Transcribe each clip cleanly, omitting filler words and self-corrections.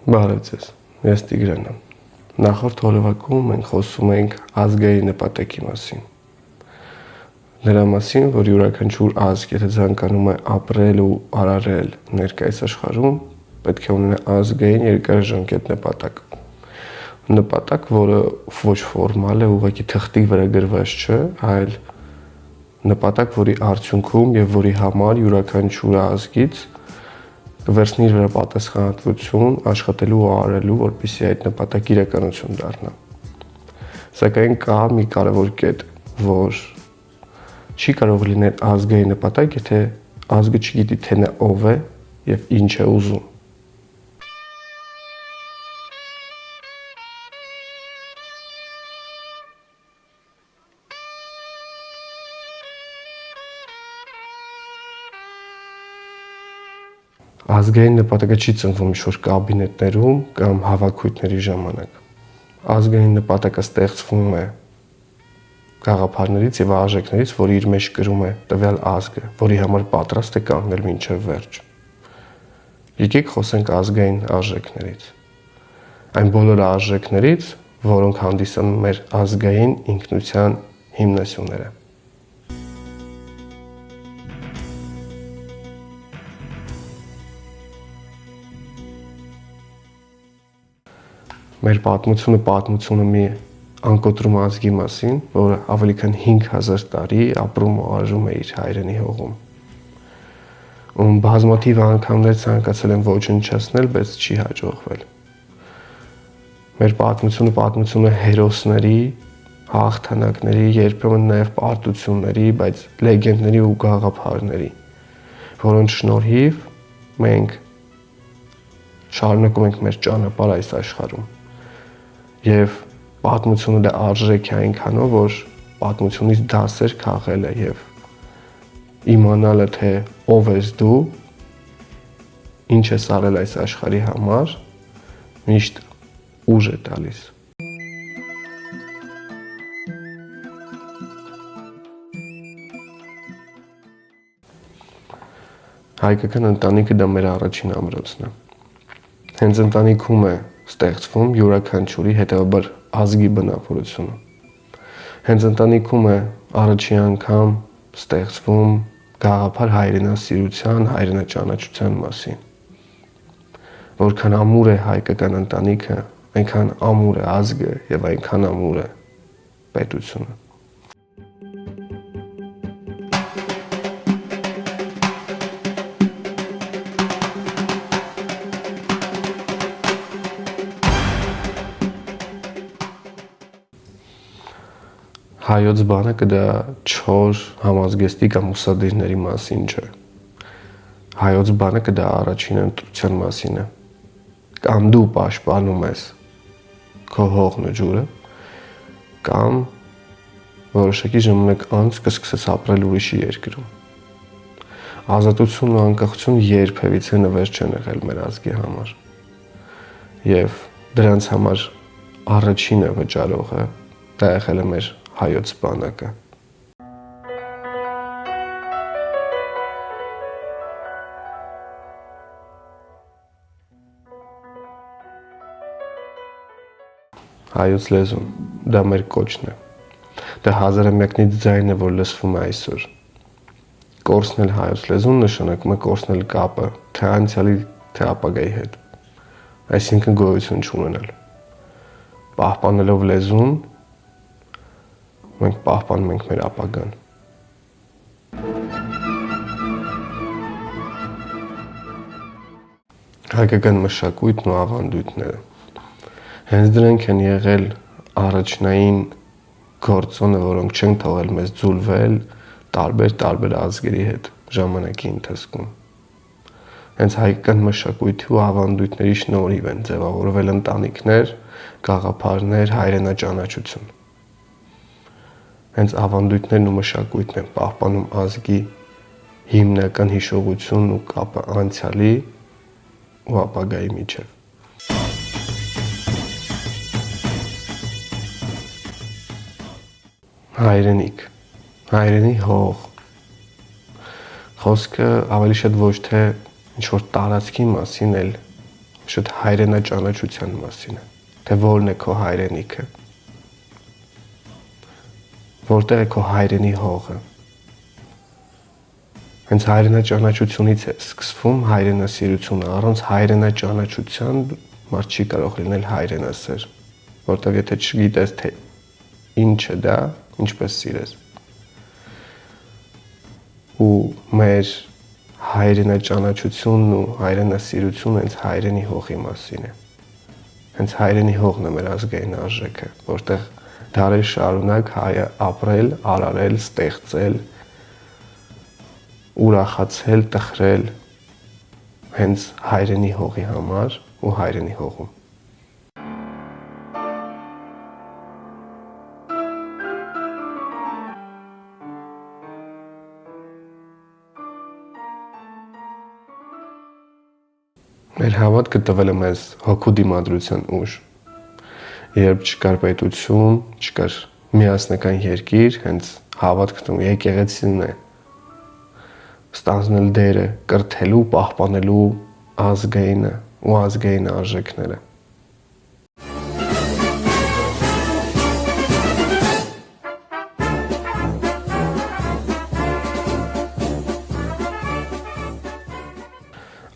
Բարև ձեզ, ես Տիգրան եմ։ Նախորդ հոլովակում մենք խոսում ենք ազգային նպատակի մասին։ Նրա մասին, որ յուրաքանչյուր ազգ, եթե ցանկանում է ապրել ու արարել ներկայիս աշխարհում, պետք է ունենա ազգային երկարաժամկետ նպատակ։ Նպատակ, որը ոչ ֆորմալ է, ուղղակի թղթի վրա գրված չէ, այլ նպատակ, որի արդյունքում եւ որի համար յուրաքանչյուր ազգից կվերցնի իր վրա պատասխանատվություն աշխատելու ու արարելու, որպեսզի այդ նպատակը իրականություն դառնա։ Սակայն կա մի կարևոր կետ, որ չի կարող լինել ազգային նպատակ, եթե ազգը չգիտի, թե նա ով է եւ ինչ է ուզում։ Ազգային նպատակը չի ծնվում ինչ-որ կաբինետներում կամ հավաքույթների ժամանակ։ Ազգային նպատակը ստեղծվում է գաղափարներից եւ արժեքներից, որի իր մեջ կրում է տվյալ ազգը, որի համար պատրաստ է կանգնել մինչեւ վերջ։ Եկեք խոսենք ազգային արժեքներից։ Այն բոլոր արժեքներից, որոնք հանդիսանում մեր ազգային ինքնության հիմնասյուները։ Մեր պատմությունը մի անկոտրում ազգի մասին, որը ավելի քան 5000 տարի ապրում ու արժում է իր հայրենի հողում։ Ում բազմաթիվ անգամներ ցանկացել են ոչնչացնել, բայց չի հաջողվել։ Մեր պատմությունը հերոսների, հաղթանակների, երբեմն նաև պարտությունների, բայց լեգենդների ու գաղափարների, որոնց շնորհիվ մենք շարունակում ենք մեր ճանապարհը այս աշխարհում։ Եվ պատմությունը դա արժեք է այնքանով, որ պատմությունից դասեր քաղել է եւ իմանալը, թե ով ես դու, ինչ ես արել այս աշխարհի համար, միշտ ուժ է տալիս։ Հայկական ընտանիքը դա մեր առաջին ամրոցն է։ Հենց ընտանիքում է ստեղծվում յուրաքանչյուրի, հետևաբար ազգի բնավորությունը։ Հենց ընտանիքում է առաջին անգամ ստեղծվում գաղափար հայրենասիրության, հայրենաճանաչության մասին։ Որքան ամուր է հայկական ընտանիքը, այնքան ամուր է ազգը եւ այնքան ամուր է պետությունը։ Հայոց բանակը դա չոր համազգեստի կամ ուսադիրների մասին չէ։ Հայոց բանակը դա առաջին ընտրության մասին է։ Կամ դու պաշտպանում ես քո հողն ու ջուրը, կամ որոշակի ժամանակ անց կսկսես ապրել ուրիշի երկրում։ Ազատությունն ու անկախությունը երբևիցե նվեր չեն եղել մեր ազգի համար։ Եվ դրանց համար առաջինը վճարողը դա եղել է մեր հայոց բանակը։ Հայոց լեզուն, դա մեր կոչն է։ Դա հազարամյակնից ձայն է, որ լսվում է այսօր։ Կորցնել հայոց լեզուն նշանակում է կորցնել կապը, թե անցյալի, թե ապագայի հետ։ Այսինքն գոյություն չունենալ։ Պահպանելով լեզուն, մենք պահպանում ենք մեր ապագան։ Հայկական մշակույթն ու ավանդույթները։ Հենց դրանք են եղել առաջնային գործոնը, որոնք չեն թողել մեզ ձուլվել տարբեր ազգերի հետ ժամանակի ընթացքում։ Հենց հայկական մշակույթի ու ավանդույթների շնորհիվ են ձևավորվել ընտանիքներ, գաղափարներ, հայրենաճանաչություն։ Հենց ավանդույթներն ու մշակույթն են պահպանում ազգի հիմնական հիշողությունն ու կապը անցյալի ու ապագայի միջև։ Հայրենիք, հայրենի հող։ Խոսքը ավելի շատ ոչ թե ինչ-որ տարածքի մասին, այլ Շատ հայրենաճանաչության մասին է, թե որն է քո հայրենիքը, որտեղ է քո հայրենի հողը։ Հենց հայրենաճանաչությունից է սկսվում հայրենասիրությունը, առանց հայրենաճանաչության մարդ չի կարող լինել հայրենասեր, որտեղ եթե չգիտես, թե ինչ է դա, ինչպես սիրես։ Ու մեր հայրենաճանաչությունն ու հայրենասիրությունը հենց հայրենի հողի մասին է։ Հենց հայրենի հողն է մեր ազգային արժեքը, որտեղ դարեր շարունակ հայը ապրել, արարել, ստեղծել, ուրախացել, տխրել հենց հայրենի հողի համար ու հայրենի հողում։ Մեր հավատքը տվել է մեզ հոգու դիմադրության ուժ։ Երբ չկար պետություն, չկար միասնական երկիր, հենց հավատքն ու եկեղեցին է ստանձնել դերը կրթելու, պահպանելու ազգայինը ու ազգային արժեքները։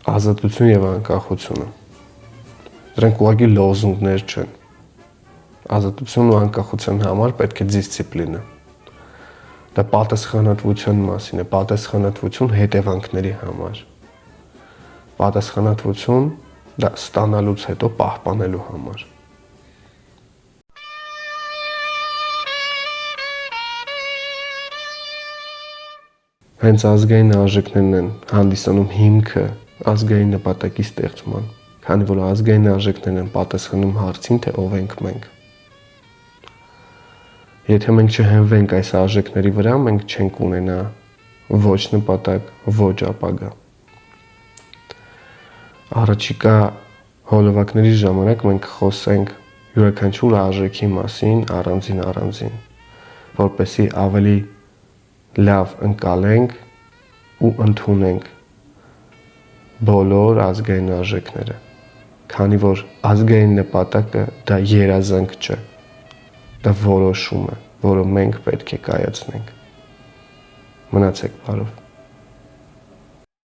Ազատություն եւ անկախությունը։ Դրանք ուղղակի լոզունգներ չեն։ Ազատություն ու անկախության համար պետք է դիսցիպլինա։ Դա պատասխանատվության մասին է, պատասխանատվություն հետևանքների համար։ Պատասխանատվություն դա ստանալուց հետո պահպանելու համար։ Հենց ազգային արժեքներն են հանդիսանում հիմքը ազգային նպատակի ստեղծման, քանի որ ազգային արժեքներն են պատասխանում հարցին, թե ով ենք մենք։ Եթե մենք չհենվենք այս արժեքների վրա, մենք չենք ունենա ոչ նպատակ, ոչ ապագա։ Առաջիկա հոլովակների ժամանակ մենք խոսենք յուրաքանչյուր արժեքի մասին առանձին, որպեսզի ավելի լավ ընկալենք ու ընդունենք բոլոր ազգային արժեքները, քանի որ ազգային նպատակը դա երազանք չէ, դա որոշում է, որը մենք պետք է կայացնենք։ Մնացեք բարով։